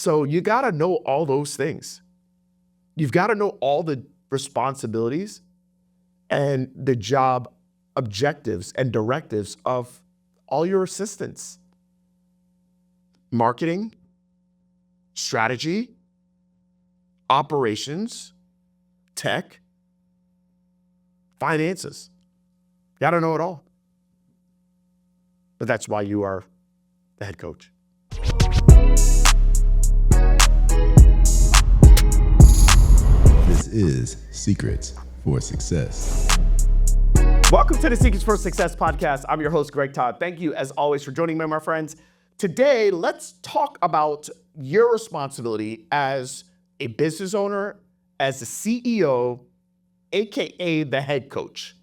So you got to know all those things. You've got to know all the responsibilities and the job objectives and directives of all your assistants. Marketing, strategy, operations, tech, finances. You got to know it all. But that's why you are the head coach. This is Secrets for Success. Welcome to the Secrets for Success podcast. I'm your host, Greg Todd. Thank you, as always, for joining me, my friends. Today, let's talk about your responsibility as a business owner, as the CEO, aka the head coach.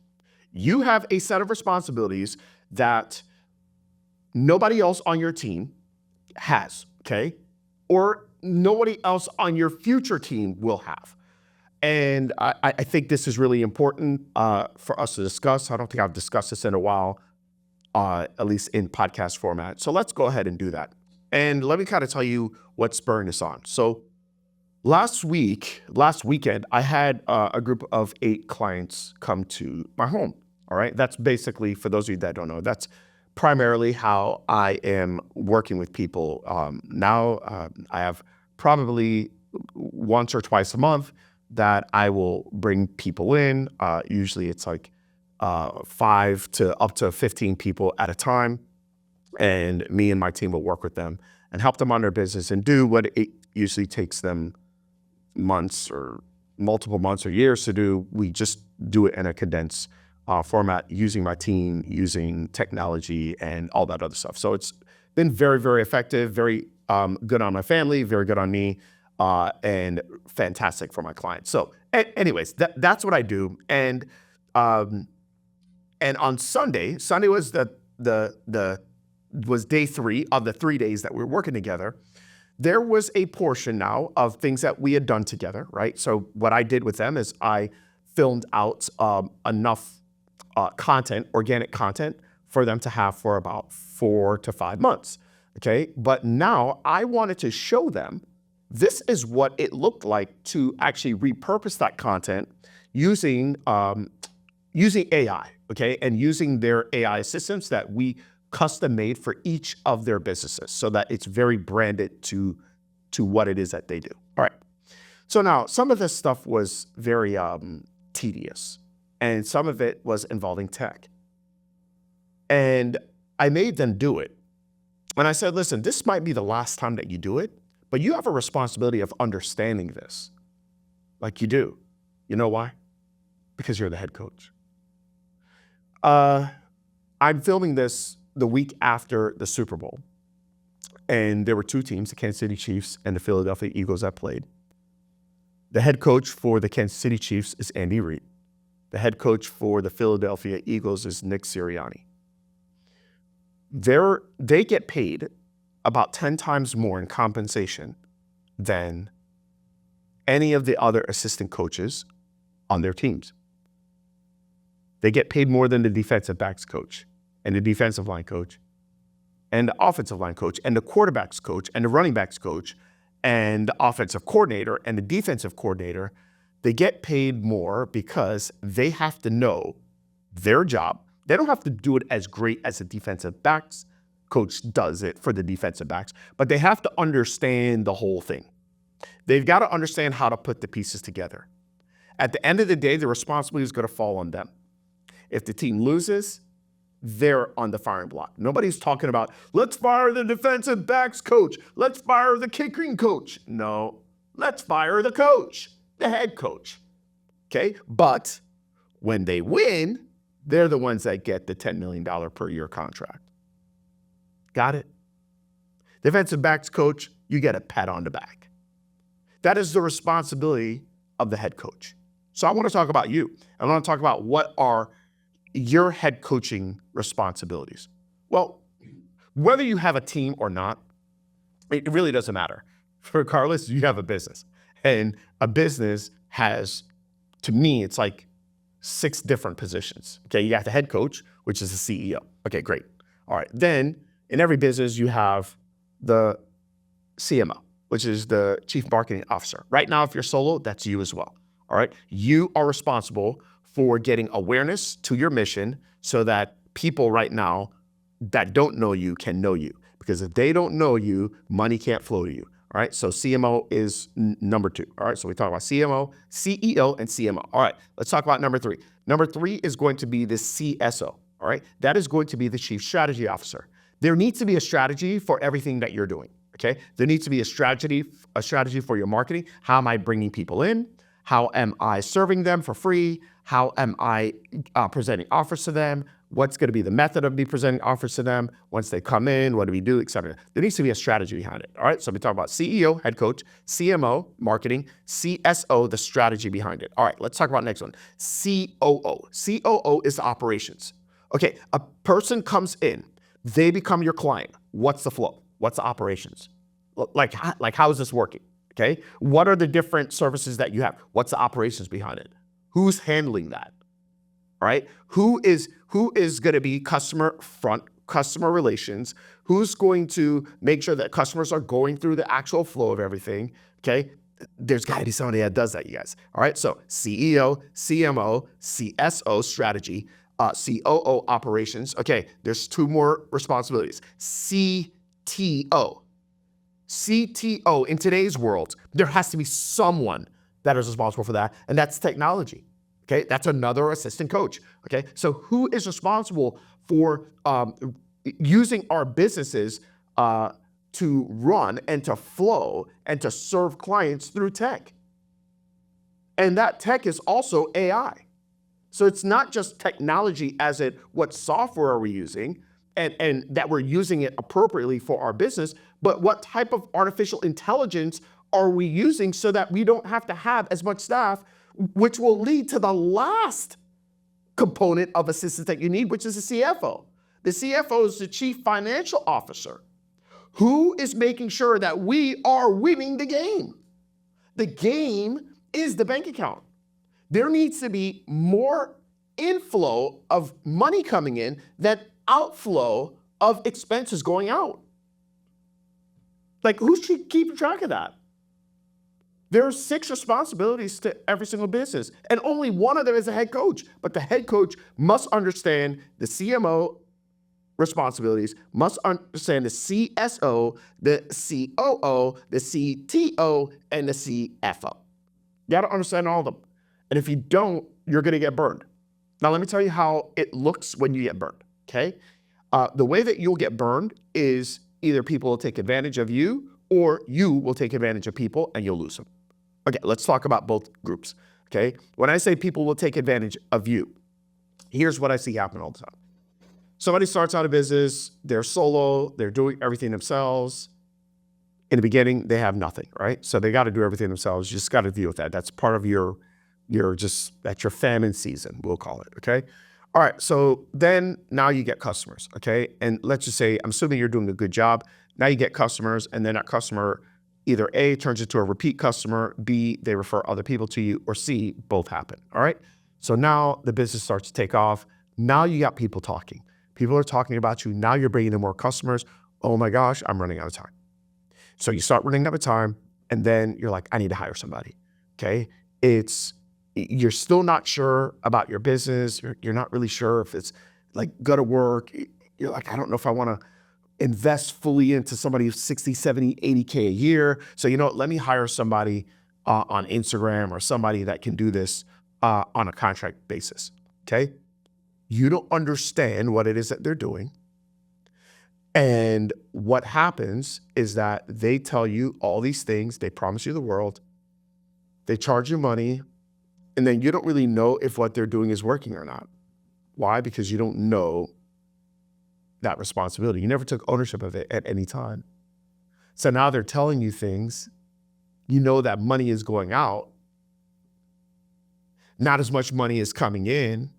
You have a set of responsibilities that nobody else on your team has, okay? Or nobody else on your future team will have. And I think this is really important for us to discuss. I don't think I've discussed this in a while, at least in podcast format. So let's go ahead and do that. And let me kind of tell you what's spurring this on. So last weekend, I had a group of 8 clients come to my home. All right. That's basically, for those of you that don't know, that's primarily how I am working with people now. I have probably once or twice a month that I will bring people in. Usually it's like 5 to up to 15 people at a time. And me and my team will work with them and help them on their business and do what it usually takes them months or multiple months or years to do. We just do it in a condensed format, using my team, using technology and all that other stuff. So it's been very, very effective, very good on my family, very good on me, and fantastic for my clients. So anyways, that's what I do. And on Sunday was was day 3 of the 3 days that we were working together. There was a portion now of things that we had done together, right? So what I did with them is I filmed out enough content, organic content, for them to have for about 4 to 5 months, okay? But now I wanted to show them this is what it looked like to actually repurpose that content using AI, okay? And using their AI assistants that we custom made for each of their businesses so that it's very branded to what it is that they do. All right. So now some of this stuff was very tedious, and some of it was involving tech. And I made them do it. And I said, listen, this might be the last time that you do it, but you have a responsibility of understanding this. Like you do. You know why? Because you're the head coach. I'm filming this the week after the Super Bowl. And there were 2 teams, the Kansas City Chiefs and the Philadelphia Eagles, that played. The head coach for the Kansas City Chiefs is Andy Reid. The head coach for the Philadelphia Eagles is Nick Sirianni. They get paid about 10 times more in compensation than any of the other assistant coaches on their teams. They get paid more than the defensive backs coach and the defensive line coach and the offensive line coach and the quarterbacks coach and the running backs coach and the offensive coordinator and the defensive coordinator. They get paid more because they have to know their job. They don't have to do it as great as the defensive backs coach does it for the defensive backs, but they have to understand the whole thing. They've got to understand how to put the pieces together. At the end of the day, the responsibility is going to fall on them. If the team loses, they're on the firing block. Nobody's talking about, let's fire the defensive backs coach. Let's fire the kicking coach. No, let's fire the coach, the head coach. Okay? But when they win, they're the ones that get the $10 million per year contract. Got it? Defensive backs coach, you get a pat on the back. That is the responsibility of the head coach. So I want to talk about you. I want to talk about what are your head coaching responsibilities. Well, whether you have a team or not, it really doesn't matter. Regardless, you have a business. And a business has, to me, it's like 6 different positions. Okay, you have the head coach, which is the CEO. Okay, great. All right. Then in every business, you have the CMO. which is the chief marketing officer. Right now, if you're solo, that's you as well. All right. You are responsible for getting awareness to your mission so that people right now that don't know you can know you. Because if they don't know you, money can't flow to you. All right. So CMO is number 2. All right. So we talk about CMO, CEO, and CMO. All right. Let's talk about number 3. Number 3 is going to be the CSO. All right. That is going to be the chief strategy officer. There needs to be a strategy for everything that you're doing. Okay. There needs to be a strategy for your marketing. How am I bringing people in? How am I serving them for free? How am I presenting offers to them? What's going to be the method of me presenting offers to them? Once they come in, what do we do, et cetera? There needs to be a strategy behind it. All right. So we talk about CEO, head coach, CMO, marketing, CSO, the strategy behind it. All right. Let's talk about next one. COO. COO is operations. Okay. A person comes in, they become your client. What's the flow? What's the operations? Like how is this working? Okay. What are the different services that you have? What's the operations behind it? Who's handling that? All right. Who is going to be customer relations? Who's going to make sure that customers are going through the actual flow of everything? Okay. There's got to be somebody that does that, you guys. All right. So CEO, CMO, CSO strategy, COO operations. Okay. There's 2 more responsibilities. CTO. CTO, in today's world, there has to be someone that is responsible for that, and that's technology. Okay, that's another assistant coach. Okay, so who is responsible for using our businesses to run and to flow and to serve clients through tech? And that tech is also AI. So it's not just technology as in what software are we using and that we're using it appropriately for our business, but what type of artificial intelligence are we using so that we don't have to have as much staff, which will lead to the last component of assistance that you need, which is the CFO. The CFO is the chief financial officer, who is making sure that we are winning the game. The game is the bank account. There needs to be more inflow of money coming in than outflow of expenses going out. Like, who's keeping track of that? There are 6 responsibilities to every single business, and only one of them is a head coach. But the head coach must understand the CMO responsibilities, must understand the CSO, the COO, the CTO, and the CFO. You got to understand all of them. And if you don't, you're going to get burned. Now, let me tell you how it looks when you get burned, okay? The way that you'll get burned is either people will take advantage of you or you will take advantage of people and you'll lose them. Okay, let's talk about both groups, okay? When I say people will take advantage of you, here's what I see happen all the time. Somebody starts out a business, they're solo, they're doing everything themselves. In the beginning, they have nothing, right? So they got to do everything themselves. You just got to deal with that. That's part of that's your famine season, we'll call it, okay? All right, so then now you get customers, okay? And let's just say, I'm assuming you're doing a good job. Now you get customers, and then that customer either A, turns into a repeat customer, B, they refer other people to you, or C, both happen, all right? So now the business starts to take off. Now you got people talking. People are talking about you. Now you're bringing in more customers. Oh my gosh, I'm running out of time. So you start running out of time, and then you're like, I need to hire somebody, okay? You're still not sure about your business. You're not really sure if it's like gonna work. You're like, I don't know if I wanna invest fully into somebody who's 60, 70, 80K a year. So let me hire somebody on Instagram or somebody that can do this on a contract basis, okay? You don't understand what it is that they're doing. And what happens is that they tell you all these things, they promise you the world, they charge you money, and then you don't really know if what they're doing is working or not. Why? Because you don't know that responsibility. You never took ownership of it at any time. So now they're telling you things, you know that money is going out, not as much money is coming in,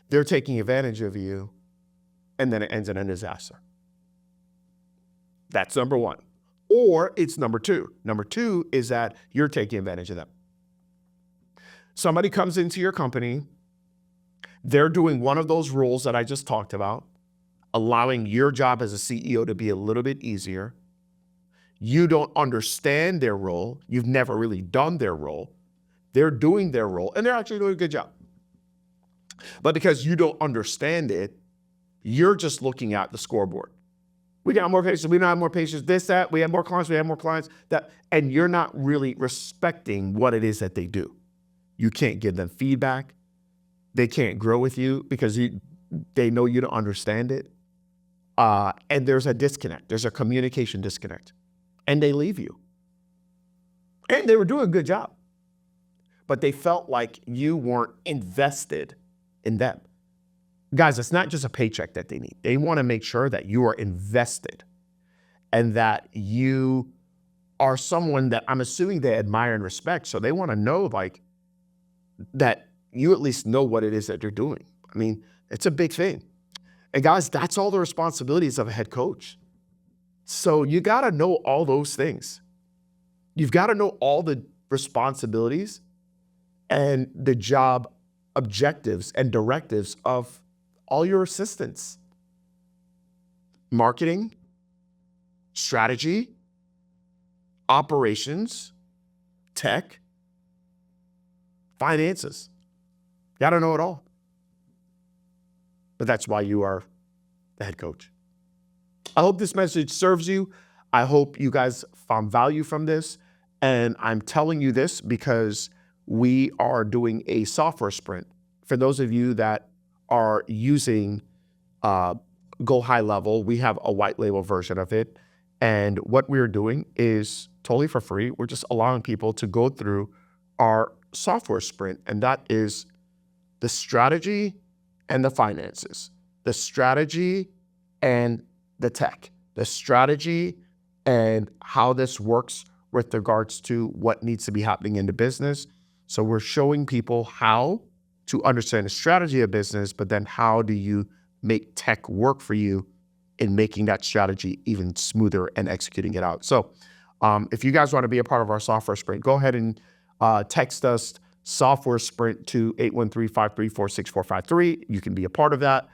they're taking advantage of you, and then it ends in a disaster. That's number 1. Or it's number 2. Number 2 is that you're taking advantage of them. Somebody comes into your company, they're doing one of those roles that I just talked about, allowing your job as a CEO to be a little bit easier. you don't understand their role, you've never really done their role, they're doing their role, and they're actually doing a good job. But because you don't understand it, you're just looking at the scoreboard. We got more patients, we don't have more patients, this, that, we have more clients, that, and you're not really respecting what it is that they do. You can't give them feedback. They can't grow with you because they know you don't understand it. And there's a disconnect. There's a communication disconnect. And they leave you. And they were doing a good job. But they felt like you weren't invested in them. Guys, it's not just a paycheck that they need. They want to make sure that you are invested and that you are someone that I'm assuming they admire and respect. So they want to know like that you at least know what it is that you're doing. I mean, it's a big thing. And guys, that's all the responsibilities of a head coach. So you got to know all those things. You've got to know all the responsibilities and the job objectives and directives of all your assistants. Marketing, strategy, operations, tech, finances. You got to know it all. But that's why you are the head coach. I hope this message serves you. I hope you guys found value from this. And I'm telling you this because we are doing a software sprint. For those of you that are using Go High Level, we have a white label version of it. And what we're doing is totally for free. We're just allowing people to go through our software sprint. And that is the strategy and the finances, the strategy and the tech, the strategy and how this works with regards to what needs to be happening in the business. So we're showing people how to understand the strategy of business, but then how do you make tech work for you in making that strategy even smoother and executing it out. So if you guys want to be a part of our software sprint, go ahead and text us software sprint to 813-534-6453. You can be a part of that.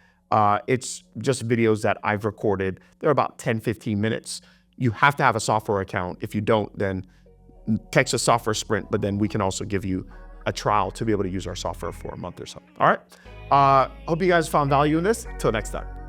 It's just videos that I've recorded. They're about 10, 15 minutes. You have to have a software account. If you don't, then text a software sprint, but then we can also give you a trial to be able to use our software for a month or so. All right. Hope you guys found value in this. Till next time.